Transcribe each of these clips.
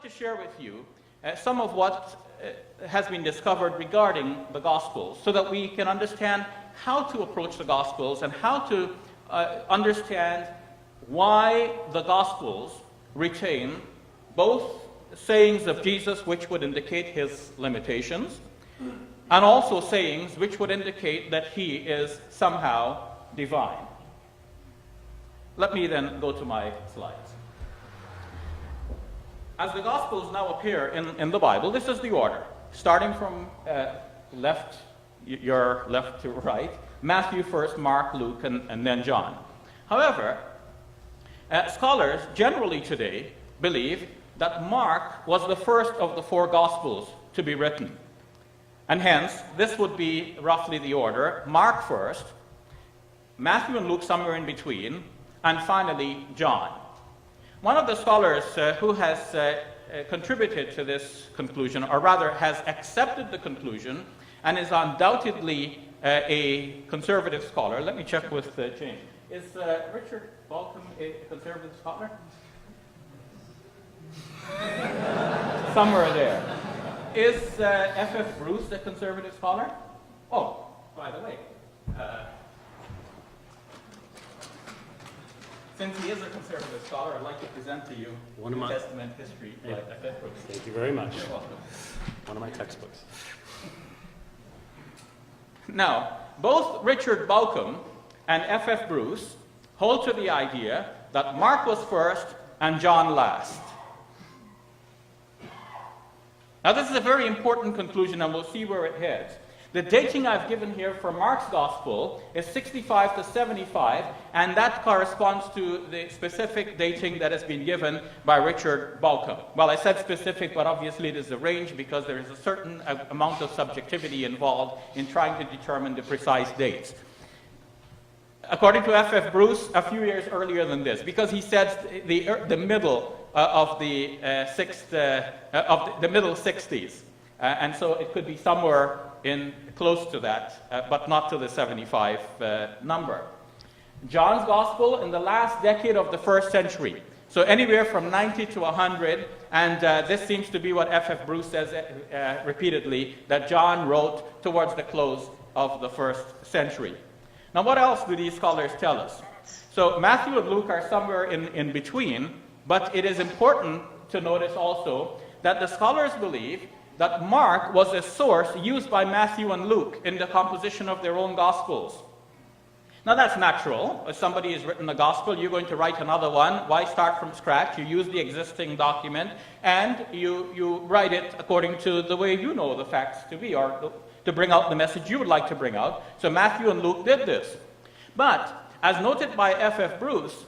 to share with you some of what has been discovered regarding the Gospels so that we can understand how to approach the Gospels and how to understand why the Gospels retain both sayings of Jesus which would indicate his limitations and also sayings which would indicate that he is somehow divine. Let me then go to my slides. As the Gospels now appear in the Bible, this is the order, starting from your left to right, Matthew first, Mark, Luke, and then John. However, scholars generally today believe that Mark was the first of the four Gospels to be written. And hence, this would be roughly the order: Mark first, Matthew and Luke somewhere in between, and finally John. One of the scholars who has contributed to this conclusion, or rather has accepted the conclusion, and is undoubtedly a conservative scholar. Let me check with James. Is Richard Balcom a conservative scholar? Somewhere there. Is F.F. Bruce a conservative scholar? Oh, by the way, since he is a conservative scholar, I'd like to present to you New Testament history by F.F. Bruce. Thank you very much. You're welcome. One of my textbooks. Now, both Richard Balcom and F.F. Bruce hold to the idea that Mark was first and John last. Now, this is a very important conclusion, and we'll see where it heads. The dating I've given here for Mark's Gospel is 65 to 75, and that corresponds to the specific dating that has been given by Richard Balcom. Well, I said specific, but obviously it is a range because there is a certain amount of subjectivity involved in trying to determine the precise dates. According to F.F. Bruce, a few years earlier than this, because he said the middle of the middle 60s, and so it could be somewhere in close to that, but not to the 75 number. John's Gospel in the last decade of the first century, so anywhere from 90 to 100, and this seems to be what F.F. Bruce says repeatedly, that John wrote towards the close of the first century. Now, what else do these scholars tell us? So Matthew and Luke are somewhere in between, but it is important to notice also that the scholars believe that Mark was a source used by Matthew and Luke in the composition of their own Gospels. Now, that's natural. If somebody has written a Gospel, you're going to write another one. Why start from scratch? You use the existing document, and you write it according to the way you know the facts to be, or to bring out the message you would like to bring out. So Matthew and Luke did this. But, as noted by F.F. Bruce,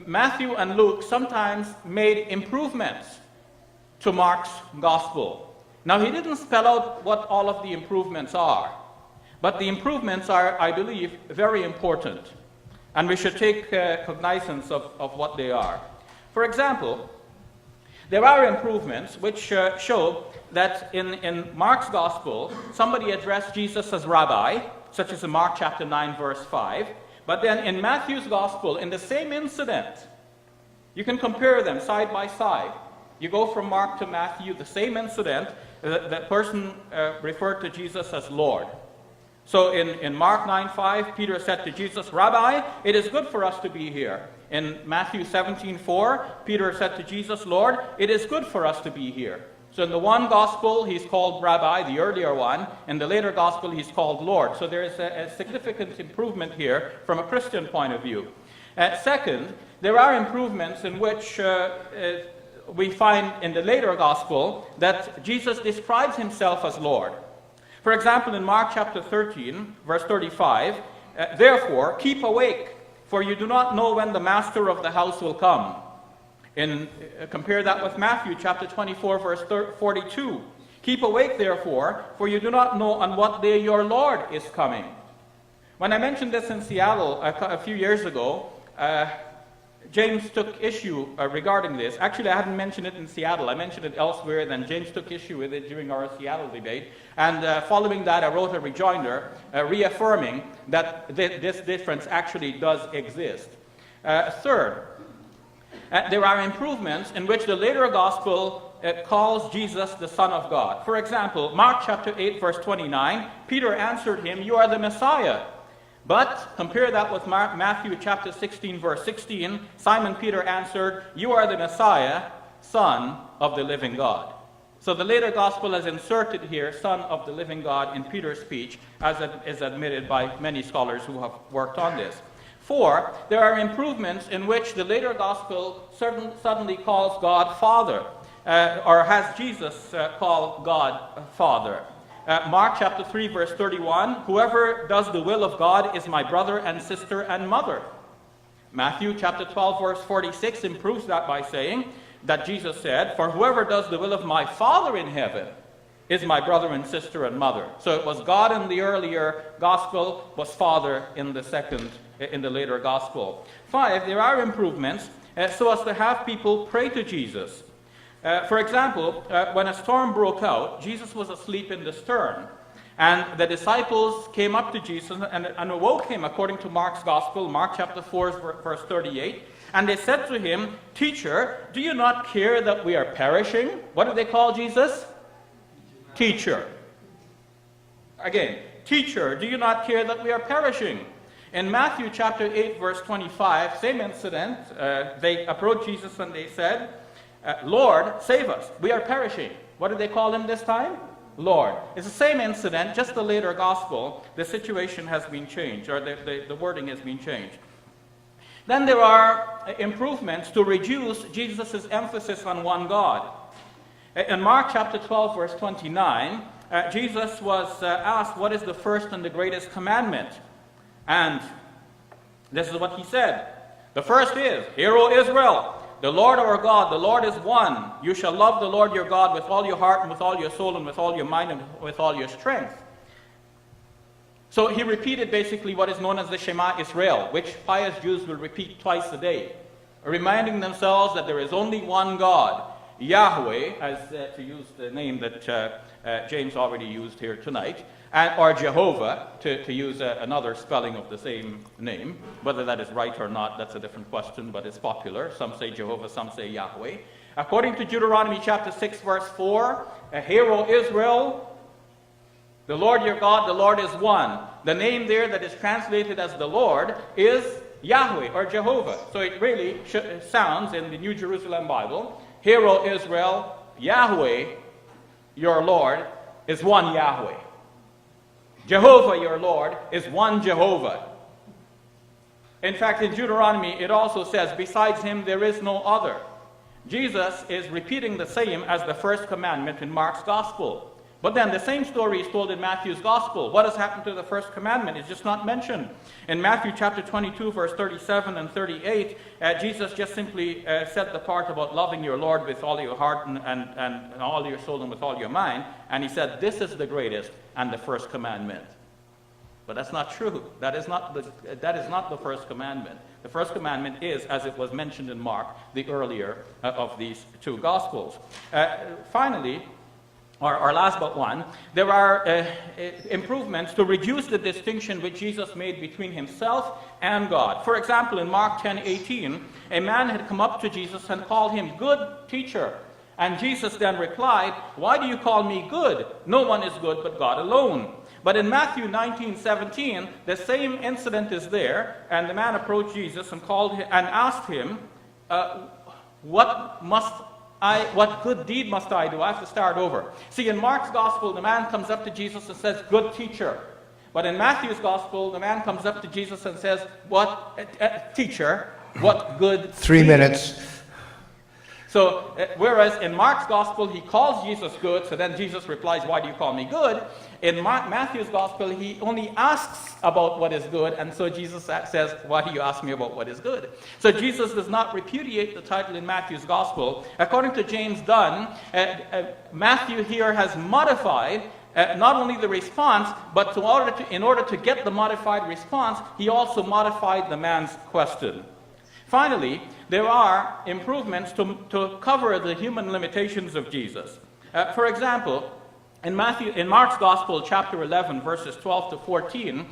Matthew and Luke sometimes made improvements to Mark's Gospel. Now, he didn't spell out what all of the improvements are, but the improvements are, I believe, very important, and we should take cognizance of what they are. For example, there are improvements which show that in Mark's Gospel, somebody addressed Jesus as Rabbi, such as in Mark chapter 9, verse 5, but then in Matthew's Gospel, in the same incident, you can compare them side by side. You go from Mark to Matthew, the same incident, the person referred to Jesus as Lord. So in Mark 9:5, Peter said to Jesus, "Rabbi, it is good for us to be here." In Matthew 17:4, Peter said to Jesus, "Lord, it is good for us to be here." So in the one gospel, he's called Rabbi, the earlier one. In the later gospel, he's called Lord. So there is a significant improvement here from a Christian point of view. Second, there are improvements in which we find in the later gospel that Jesus describes himself as Lord. For example, in Mark chapter 13, verse 35, "Therefore, keep awake, for you do not know when the master of the house will come." Compare that with Matthew chapter 24, verse 42. "Keep awake, therefore, for you do not know on what day your Lord is coming." When I mentioned this in Seattle a few years ago, James took issue regarding this. Actually, I hadn't mentioned it in Seattle. I mentioned it elsewhere, then James took issue with it during our Seattle debate. And following that, I wrote a rejoinder reaffirming that this difference actually does exist. Third, there are improvements in which the later gospel calls Jesus the Son of God. For example, Mark chapter 8, verse 29, Peter answered him, "You are the Messiah." But compare that with Matthew chapter 16, verse 16. Simon Peter answered, "You are the Messiah, Son of the living God." So the later gospel has inserted here, Son of the living God, in Peter's speech, as it is admitted by many scholars who have worked on this. 4, there are improvements in which the later gospel suddenly calls God Father, or has Jesus call God Father. Mark chapter 3, verse 31, "Whoever does the will of God is my brother and sister and mother." Matthew chapter 12, verse 46 improves that by saying that Jesus said, "For whoever does the will of my Father in heaven is my brother and sister and mother." So it was God in the earlier gospel, was Father in the later gospel. 5, there are improvements so as to have people pray to Jesus. For example, when a storm broke out, Jesus was asleep in the stern. And the disciples came up to Jesus and awoke him, according to Mark's gospel, Mark chapter 4, verse 38. And they said to him, "Teacher, do you not care that we are perishing?" What did they call Jesus? Teacher. Again, "Teacher, do you not care that we are perishing?" In Matthew chapter 8, verse 25, same incident, they approached Jesus and they said, "Lord, save us, we are perishing." What did they call him this time? Lord. It's the same incident, just the later gospel. The situation has been changed, or the wording has been changed. Then there are improvements to reduce Jesus' emphasis on one God. In Mark chapter 12, verse 29, Jesus was asked, "What is the first and the greatest commandment?" And this is what he said. "The first is, Hear, O Israel, the Lord our God, the Lord is one. You shall love the Lord your God with all your heart and with all your soul and with all your mind and with all your strength." So he repeated basically what is known as the Shema Israel, which pious Jews will repeat twice a day, reminding themselves that there is only one God, Yahweh, as to use the name that James already used here tonight, or Jehovah, to use another spelling of the same name. Whether that is right or not, that's a different question, but it's popular. Some say Jehovah, some say Yahweh. According to Deuteronomy chapter 6, verse 4, "Hear, O Israel, the Lord your God, the Lord is one." The name there that is translated as the Lord is Yahweh or Jehovah. So it really sounds in the New Jerusalem Bible, "Hear, O Israel, Yahweh, your Lord, is one Yahweh. Jehovah, your Lord, is one Jehovah." In fact, in Deuteronomy, it also says, "Besides him, there is no other." Jesus is repeating the same as the first commandment in Mark's gospel. But then the same story is told in Matthew's gospel. What has happened to the first commandment is just not mentioned. In Matthew chapter 22, verse 37 and 38, Jesus just simply said the part about loving your Lord with all your heart and all your soul and with all your mind. And he said, "This is the greatest and the first commandment." But that's not true. That is not the first commandment. The first commandment is, as it was mentioned in Mark, the earlier of these two gospels. Finally, or last but one, there are improvements to reduce the distinction which Jesus made between himself and God. For example, in Mark 10:18, a man had come up to Jesus and called him "Good Teacher." And Jesus then replied, "Why do you call me good? No one is good but God alone." But in Matthew 19:17, the same incident is there, and the man approached Jesus and asked him, what good deed must I do? I have to start over. See, in Mark's gospel, the man comes up to Jesus and says, "Good teacher." But in Matthew's gospel, the man comes up to Jesus and says, "Teacher, what good 3 deed?" minutes. So, whereas in Mark's gospel, he calls Jesus good, so then Jesus replies, "Why do you call me good?" In Matthew's gospel, he only asks about what is good, and so Jesus says, "Why do you ask me about what is good?" So Jesus does not repudiate the title in Matthew's gospel. According to James Dunn, Matthew here has modified not only the response, but in order to get the modified response, he also modified the man's question. Finally, there are improvements to cover the human limitations of Jesus. For example, in Mark's Gospel, chapter 11, verses 12 to 14,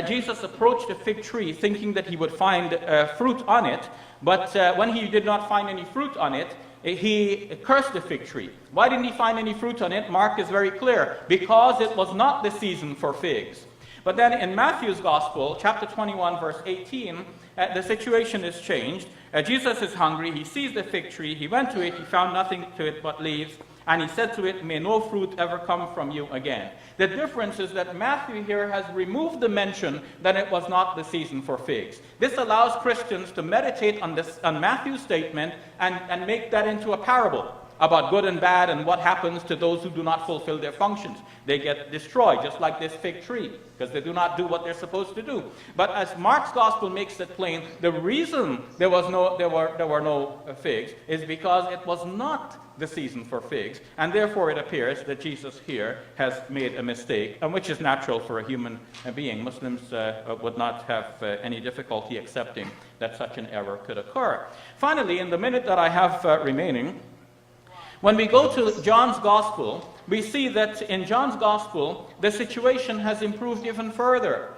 Jesus approached a fig tree thinking that he would find fruit on it, but when he did not find any fruit on it, he cursed the fig tree. Why didn't he find any fruit on it? Mark is very clear. Because it was not the season for figs. But then in Matthew's Gospel, chapter 21, verse 18, the situation is changed. Jesus is hungry. He sees the fig tree. He went to it. He found nothing to it but leaves. And he said to it, "May no fruit ever come from you again." The difference is that Matthew here has removed the mention that it was not the season for figs. This allows Christians to meditate on Matthew's statement and make that into a parable about good and bad and what happens to those who do not fulfill their functions. They get destroyed, just like this fig tree, because they do not do what they're supposed to do. But as Mark's gospel makes it plain, the reason there were no figs is because it was not the season for figs, and therefore it appears that Jesus here has made a mistake, and which is natural for a human being. Muslims would not have any difficulty accepting that such an error could occur. Finally, in the minute that I have remaining, when we go to John's Gospel, we see that in John's Gospel, the situation has improved even further.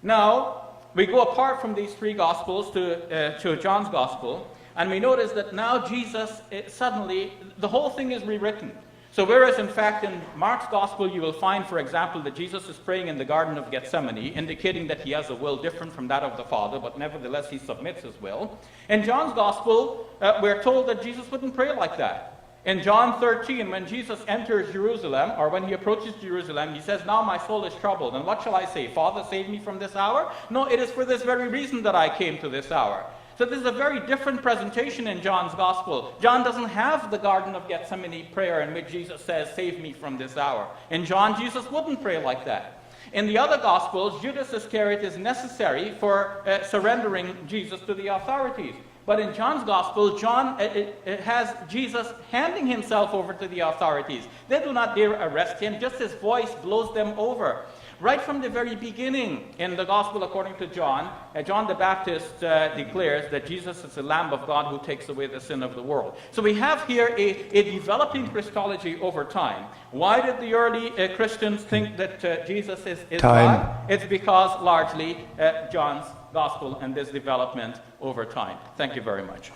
Now, we go apart from these three Gospels to John's Gospel, and we notice that now Jesus, suddenly, the whole thing is rewritten. So whereas in fact in Mark's Gospel you will find, for example, that Jesus is praying in the Garden of Gethsemane, indicating that he has a will different from that of the Father, but nevertheless he submits his will. In John's Gospel, we're told that Jesus wouldn't pray like that. In John 13, when Jesus enters Jerusalem, or when he approaches Jerusalem, he says, "Now my soul is troubled, and what shall I say? Father, save me from this hour? No, it is for this very reason that I came to this hour." So this is a very different presentation in John's Gospel. John doesn't have the Garden of Gethsemane prayer in which Jesus says, "Save me from this hour." In John, Jesus wouldn't pray like that. In the other Gospels, Judas Iscariot is necessary for surrendering Jesus to the authorities. But in John's Gospel, John it has Jesus handing himself over to the authorities. They do not dare arrest him, just his voice blows them over. Right from the very beginning in the Gospel according to John, John the Baptist declares that Jesus is the Lamb of God who takes away the sin of the world. So we have here a developing Christology over time. Why did the early Christians think that Jesus is God? It's because largely John's Gospel and this development over time. Thank you very much.